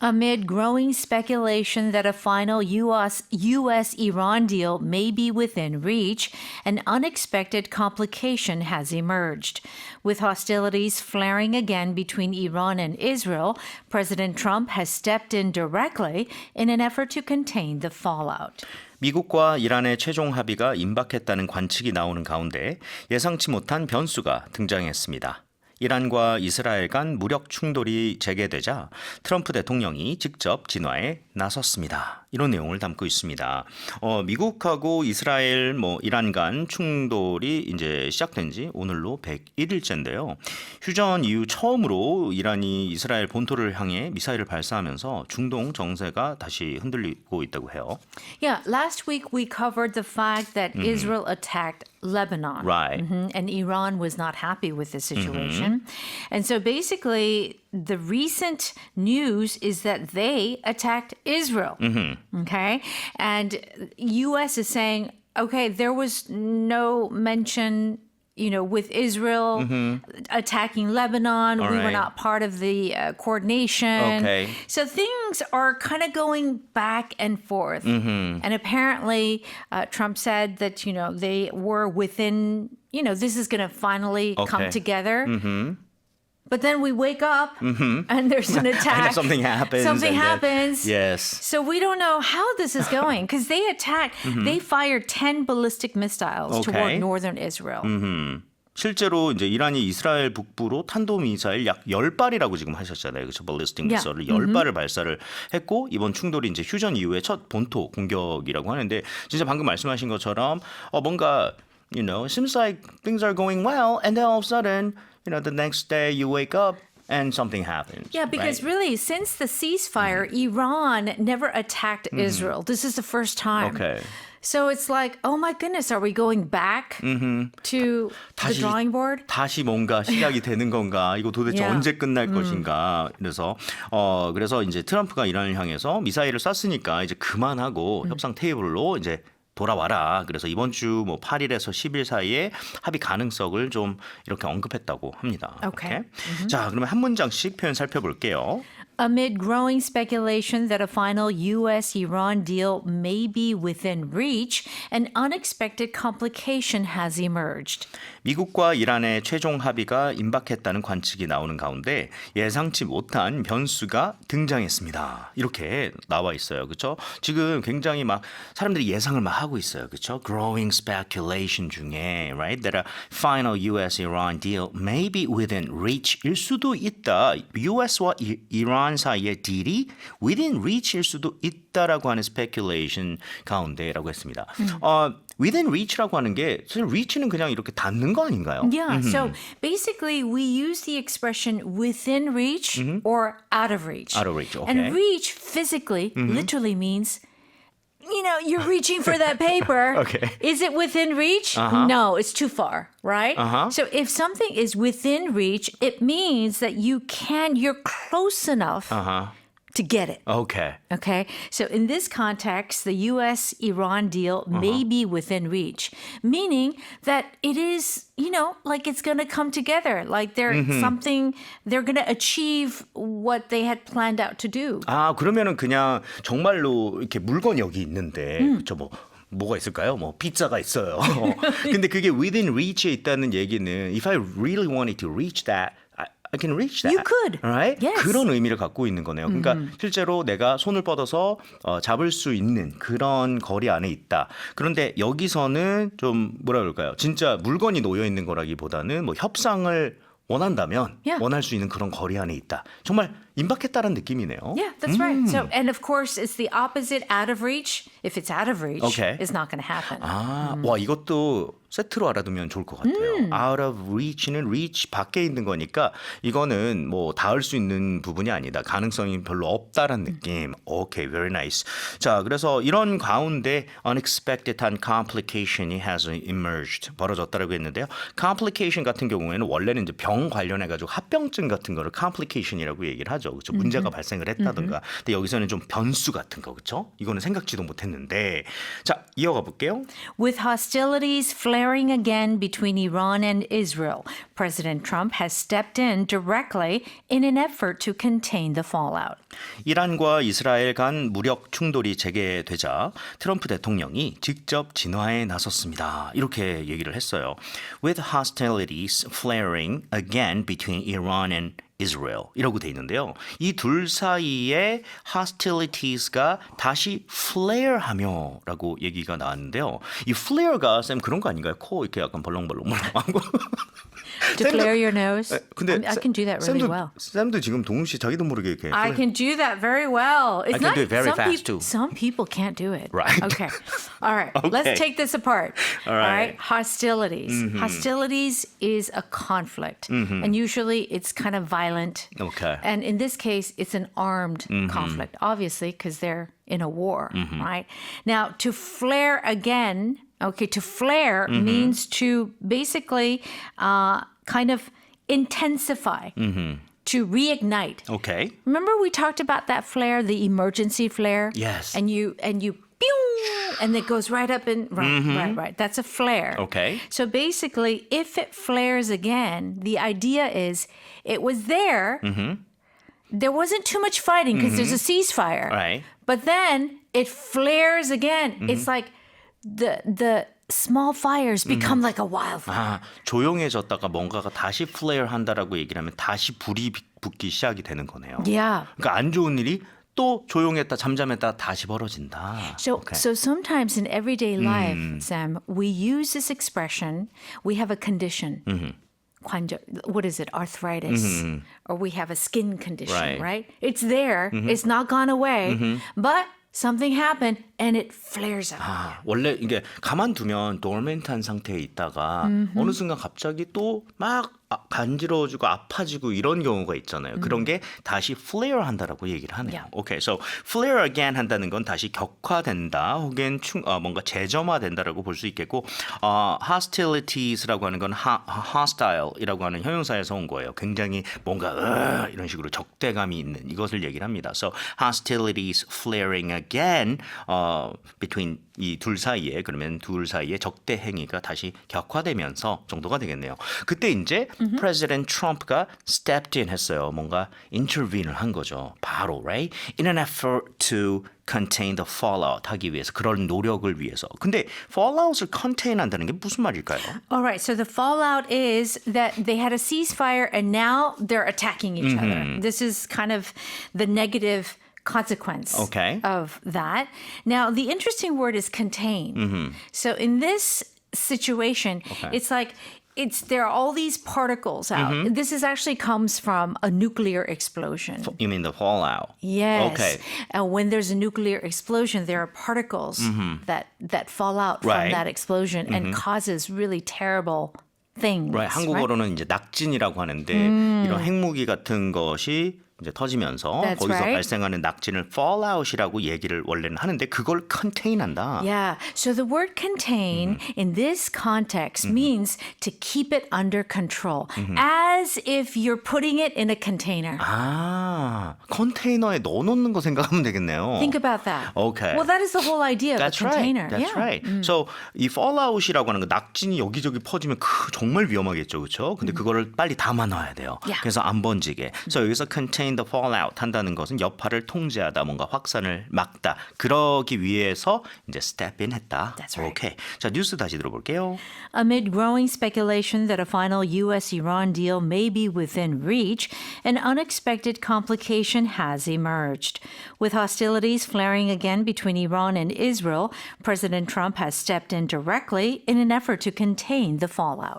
Amid growing speculation that a final US-Iran deal may be within reach, an unexpected complication has emerged. With hostilities flaring again between Iran and Israel, President Trump has stepped in directly in an effort to contain the fallout. 미국과 이란의 최종 합의가 임박했다는 관측이 나오는 가운데 예상치 못한 변수가 등장했습니다. 이란과 이스라엘 간 무력 충돌이 재개되자 트럼프 대통령이 직접 진화에 나섰습니다. 이런 내용을 담고 있습니다. 미국하고 이스라엘, 이란 간 충돌이 이제 시작된 지 오늘로 101일째인데요. 휴전 이후 처음으로 이란이 이스라엘 본토를 향해 미사일을 발사하면서 중동 정세가 다시 흔들리고 있다고 해요. Yeah, last week we covered the fact that Israel attacked Lebanon. Right. And Iran was not happy with the situation. And so basically, the recent news is that they attacked Israel. Okay? And U.S. is saying, okay, there was no mention, with Israel attacking Lebanon. All we were right. not part of the coordination. Okay. So things are kind of going back and forth. And apparently, Trump said that, they were within, this is going to finally come Okay. together. But then we wake up and there's an attack. And something happens. Something and then- happens. yes. So we don't know how this is going because they attacked, they fired 10 ballistic missiles Okay. toward northern Israel. 실제로 이제 이란이 이스라엘 북부로 탄도미사일 약 10발이라고 지금 하셨잖아요. 그렇죠? ballistic Yeah. missile을 10발을 발사를 했고 이번 충돌이 이제 휴전 이후의 첫 본토 공격이라고 하는데 진짜 방금 말씀하신 것처럼 뭔가 seems like things are going well and then all of a sudden, the next day you wake up and something happens. Yeah, because right? really, since the ceasefire, Iran never attacked Israel. This is the first time. Okay. So it's like, oh my goodness, are we going back to the drawing board? 다시 뭔가 시작이 되는 건가? 이거 도대체 Yeah. 언제 끝날 것인가? 그래서 이제 트럼프가 이란을 향해서 미사일을 쐈으니까 이제 그만하고 협상 테이블로 이제 돌아와라. 그래서 이번 주 8일에서 10일 사이에 합의 가능성을 좀 이렇게 언급했다고 합니다. Okay. 자, 그러면 한 문장씩 표현 살펴볼게요. Amid growing speculation that a final U.S.-Iran deal may be within reach, an unexpected complication has emerged. 미국과 이란의 최종 합의가 임박했다는 관측이 나오는 가운데 예상치 못한 변수가 등장했습니다. 이렇게 나와 있어요. 그렇죠? 지금 굉장히 막 사람들이 예상을 막 하고 있어요. 그렇죠? Growing speculation 중에 right? That a final US-Iran deal may be within reach일 수도 있다. US와 이란 사이의 딜이 within reach일 수도 있다라고 하는 speculation 가운데라고 했습니다. within reach라고 하는 게 사실 reach는 그냥 이렇게 닿는 거 아닌가요? Yeah, so basically we use the expression within reach or out of reach. Out of reach, okay. And reach physically literally means you're reaching for that paper. Okay. Is it within reach? No, it's too far, right? So if something is within reach, it means that you're close enough to get it. Okay. Okay, so in this context, the U.S.-Iran deal may be within reach, meaning that it is, like it's going to come together, like they're going to achieve what they had planned out to do. 그러면은 그냥 정말로 이렇게 물건이 여기 있는데 그렇죠? 뭐가 있을까요? 피자가 있어요. 근데 그게 within reach에 있다는 얘기는 if I really wanted to reach that I can reach that. You could. Right? Yes. 그런 의미를 갖고 있는 거네요. 그러니까 실제로 내가 손을 뻗어서 잡을 수 있는 그런 거리 안에 있다. 그런데 여기서는 좀 뭐라 그럴까요? 진짜 물건이 놓여 있는 거라기보다는 협상을 원한다면 Yeah. 원할 수 있는 그런 거리 안에 있다. 정말 임박했다는 느낌이네요. Yeah, that's right. So, and of course, it's the opposite out of reach. If it's out of reach, Okay. it's not going to happen. 와 이것도 세트로 알아두면 좋을 것 같아요. Out of reach는 reach 밖에 있는 거니까 이거는 닿을 수 있는 부분이 아니다. 가능성이 별로 없다라는 느낌. Okay, very nice. 자, 그래서 이런 가운데 unexpected한 complication이 has emerged 벌어졌다라고 했는데요. complication 같은 경우에는 원래는 이제 병 관련해 가지고 합병증 같은 거를 complication이라고 얘기를 하죠. 하죠. 그렇죠? 문제가 발생을 했다든가. 근데 여기서는 좀 변수 같은 거, 그렇죠? 이거는 생각지도 못했는데. 자, 이어가 볼게요. With hostilities flaring again between Iran and Israel, President Trump has stepped in directly in an effort to contain the fallout. 이란과 이스라엘 간 무력 충돌이 재개되자 트럼프 대통령이 직접 진화에 나섰습니다. 이렇게 얘기를 했어요. With hostilities flaring again between Iran and Israel 이라고 돼 있는데요. 이 둘 사이에 hostilities가 다시 flare하며라고 얘기가 나왔는데요. 이 flare가 쌤 그런 거 아닌가요? 코 이렇게 약간 벌렁벌렁하고. To flare your nose? 근데 I can do that really 쌤도, well. 쌤도 지금 동훈 씨 자기도 모르게 이렇게. I can do that very well. It's I can do it very fast too. Some people can't do it. Right. Okay. All right. Okay. Let's take this apart. All right. Hostilities. Hostilities is a conflict. And usually it's kind of violent. Okay. And in this case, it's an armed conflict, obviously, because they're in a war, right? Now, to flare again, okay, to flare means to basically kind of intensify, to reignite. Okay. Remember we talked about that flare, the emergency flare? Yes. And you pew, and it goes right up and right. That's a flare. Okay. So basically, if it flares again, the idea is it was there. There wasn't too much fighting because there's a ceasefire. Right. But then it flares again. It's like the small fires become like a wildfire. 아, 조용해졌다가 뭔가가 다시 플레이를 한다라고 얘기를 하면 다시 불이 붙기 시작이 되는 거네요. Yeah. 그러니까 안 좋은 일이 또 조용했다 잠잠했다 다시 벌어진다. So, Okay. so sometimes in everyday life, Sam, we use this expression. We have a condition. What is it? Arthritis. Or we have a skin condition, right? It's there. It's not gone away. But something happened and it flares up. 아, 원래 이게 가만두면 dormant한 상태에 있다가 어느 순간 갑자기 또 막 간지러워지고 아파지고 이런 경우가 있잖아요. 그런 게 다시 flare 한다라고 얘기를 하네요. Yeah. Okay, so flare again 한다는 건 다시 격화된다 혹은 뭔가 재점화된다라고 볼 수 있겠고 hostilities라고 하는 건 hostile이라고 하는 형용사에서 온 거예요. 굉장히 뭔가 이런 식으로 적대감이 있는 이것을 얘기를 합니다. So hostilities flaring again between 이 둘 사이에 그러면 둘 사이에 적대 행위가 다시 격화되면서 정도가 되겠네요. 그때 이제 President Trump가 stepped in 했어요. 뭔가 intervene을 한 거죠. 바로 right? In an effort to contain the fallout 하기 위해서 그런 노력을 위해서. 근데 fallout을 contain 한다는 게 무슨 말일까요? All right, so the fallout is that they had a ceasefire and now they're attacking each other. This is kind of the negative consequence Okay. of that. Now, the interesting word is contain. So in this situation, it's like there are all these particles out. This is actually comes from a nuclear explosion. You mean the fallout? Yes. Okay. And when there's a nuclear explosion, there are particles that fall out Right. from that explosion and causes really terrible things. Right. 한국어로는 이제 낙진이라고 하는데 이런 핵무기 같은 것이 이제 터지면서 That's 거기서 right. 발생하는 낙진을 fallout이라고 얘기를 원래는 하는데 그걸 contain한다. Yeah. So the word contain in this context means to keep it under control, as if you're putting it in a container. 아, 컨테이너에 넣어놓는 거 생각하면 되겠네요. Think about that. Okay. Well, that is the whole idea of That's a container. right. That's yeah. right. So 이 fallout이라고 하는 거 낙진이 여기저기 퍼지면 정말 위험하겠죠, 그렇죠? 근데 그거를 빨리 담아놔야 돼요. Yeah. 그래서 안 번지게. So 여기서 contain the fallout 한다는 것은 여파를 통제하다, 뭔가 확산을 막다. 그러기 위해서 이제 step in 했다. That's right. Okay. 자 뉴스 다시 들어볼게요. Amid growing speculation that a final U.S.-Iran deal may be within reach, an unexpected complication has emerged. With hostilities flaring again between Iran and Israel, President Trump has stepped in directly in an effort to contain the fallout.